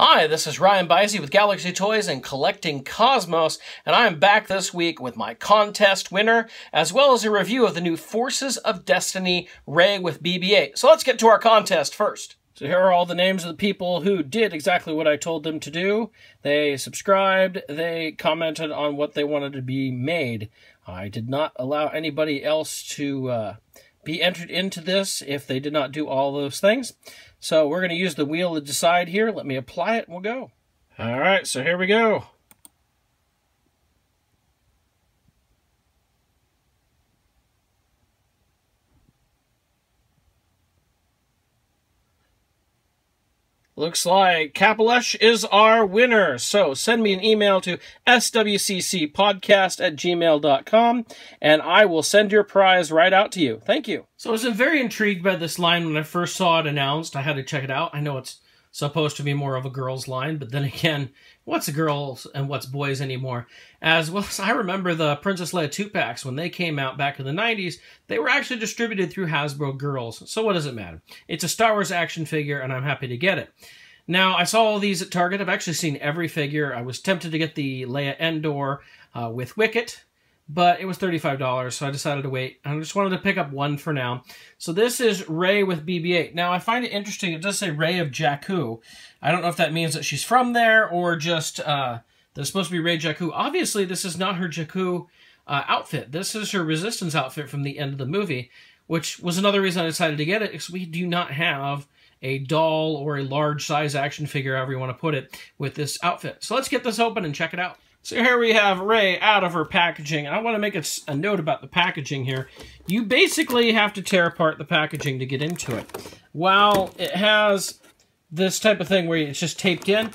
Hi, this is MrByZ with Galaxy Toys and Collecting Cosmos, and I am back this week with my contest winner, as well as a review of the new Forces of Destiny Rey with BB-8. So let's get to our contest first. So here are all the names of the people who did exactly what I told them to do. They subscribed, they commented on what they wanted to be made. I did not allow anybody else to be entered into this if they did not do all those things. So we're going to use the wheel to decide here. Let me apply it and we'll go. All right, so here we go. Looks like Capelesh is our winner. So send me an email to swccpodcast@gmail.com and I will send your prize right out to you. Thank you. So I was very intrigued by this line when I first saw it announced. I had to check it out. I know it's supposed to be more of a girls line, but then again, what's girls and what's boys anymore? As well as I remember the Princess Leia 2-packs, when they came out back in the 90s, they were actually distributed through Hasbro Girls. So what does it matter? It's a Star Wars action figure, and I'm happy to get it. Now, I saw all these at Target. I've actually seen every figure. I was tempted to get the Leia Endor with Wicket, but it was $35, so I decided to wait. I just wanted to pick up one for now. So this is Rey with BB-8. Now, I find it interesting. It does say Rey of Jakku. I don't know if that means that she's from there or just there's supposed to be Rey Jakku. Obviously, this is not her Jakku outfit. This is her Resistance outfit from the end of the movie, which was another reason I decided to get it, because we do not have a doll or a large size action figure, however you want to put it, with this outfit. So let's get this open and check it out. So here we have Rey out of her packaging. I want to make a note about the packaging here. You basically have to tear apart the packaging to get into it. While it has this type of thing where it's just taped in,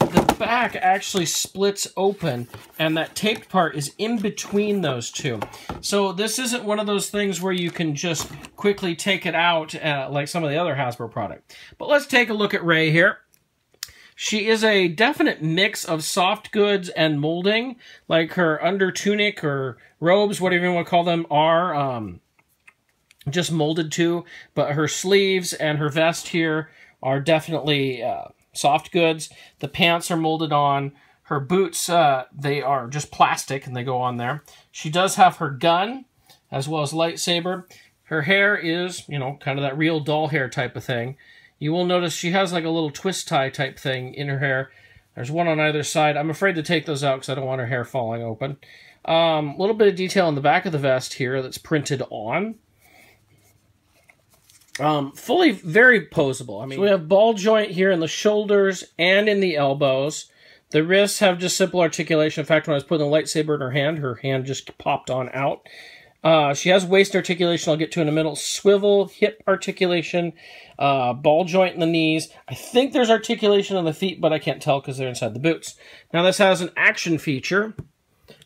the back actually splits open, and that taped part is in between those two. So this isn't one of those things where you can just quickly take it out like some of the other Hasbro product. But let's take a look at Rey here. She is a definite mix of soft goods and molding, like her under tunic or robes, whatever you want to call them, are just molded to, but her sleeves and her vest here are definitely soft goods. The pants are molded on. Her boots, they are just plastic and they go on there. She does have her gun as well as lightsaber. Her hair is, you know, kind of that real doll hair type of thing. You will notice she has like a little twist tie type thing in her hair. There's one on either side. I'm afraid to take those out because I don't want her hair falling open. A little bit of detail on the back of the vest here that's printed on. Fully very posable. I mean, so we have ball joint here in the shoulders and in the elbows. The wrists have just simple articulation. In fact, when I was putting the lightsaber in her hand just popped on out. She has waist articulation I'll get to in a minute. Swivel, hip articulation, ball joint in the knees. I think there's articulation on the feet, but I can't tell because they're inside the boots. Now this has an action feature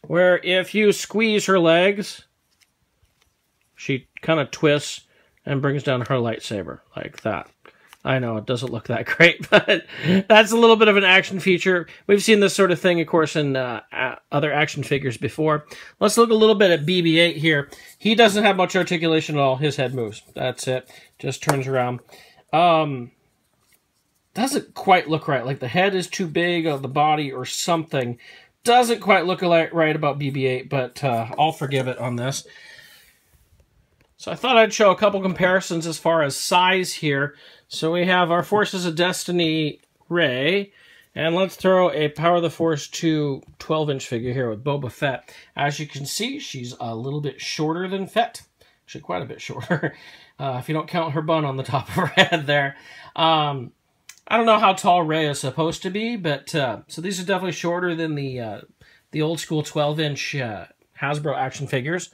where if you squeeze her legs, she kind of twists and brings down her lightsaber like that. I know it doesn't look that great, but that's a little bit of an action feature. We've seen this sort of thing, of course, in other action figures before. Let's look a little bit at BB-8 here. He doesn't have much articulation at all. His head moves. That's it. Just turns around. Doesn't quite look right. Like the head is too big of the body or something. Doesn't quite look right about BB-8, but I'll forgive it on this. So I thought I'd show a couple comparisons as far as size here. So we have our Forces of Destiny Rey, and let's throw a Power of the Force 2 12-inch figure here with Boba Fett. As you can see, she's a little bit shorter than Fett. Actually, quite a bit shorter, if you don't count her bun on the top of her head there. I don't know how tall Rey is supposed to be, but so these are definitely shorter than the old school 12-inch Hasbro action figures.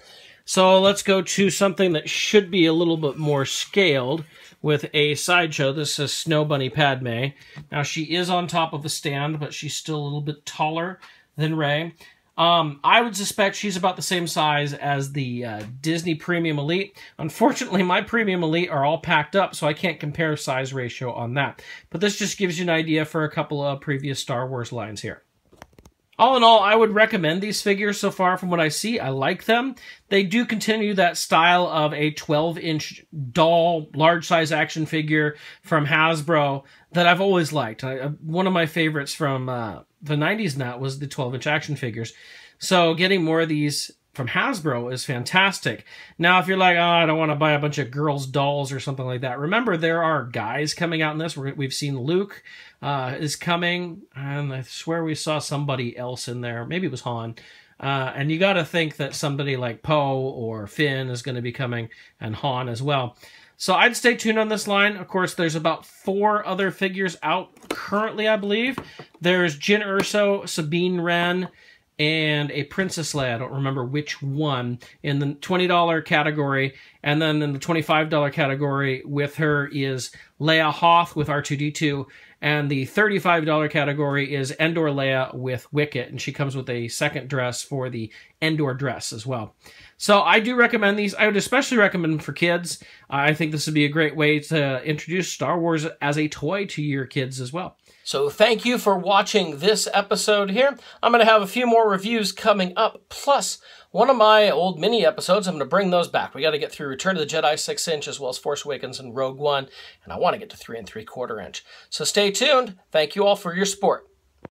So let's go to something that should be a little bit more scaled with a sideshow. This is Snow Bunny Padme. Now she is on top of a stand, but she's still a little bit taller than Rey. I would suspect she's about the same size as the Disney Premium Elite. Unfortunately, my Premium Elite are all packed up, so I can't compare size ratio on that. But this just gives you an idea for a couple of previous Star Wars lines here. All in all, I would recommend these figures so far from what I see. I like them. They do continue that style of a 12-inch doll, large-size action figure from Hasbro that I've always liked. One of my favorites from the 90s and that was the 12-inch action figures. So getting more of these from Hasbro is fantastic. Now, if you're like, oh, I don't want to buy a bunch of girls' dolls or something like that, remember there are guys coming out in this. We've seen Luke is coming, and I swear we saw somebody else in there. Maybe it was Han. And you got to think that somebody like Poe or Finn is going to be coming, and Han as well. So I'd stay tuned on this line. Of course, there's about 4 other figures out currently, I believe. There's Jyn Erso, Sabine Wren, and a Princess Leia, I don't remember which one, in the $20 category. And then in the $25 category with her is Leia Hoth with R2-D2. And the $35 category is Endor Leia with Wicket. And she comes with a second dress for the Endor dress as well. So I do recommend these. I would especially recommend them for kids. I think this would be a great way to introduce Star Wars as a toy to your kids as well. So thank you for watching this episode here. I'm going to have a few more reviews coming up, plus one of my old mini episodes. I'm going to bring those back. We got to get through Return of the Jedi 6-inch as well as Force Awakens and Rogue One, and I want to get to 3 3/4 inch. So stay tuned. Thank you all for your support.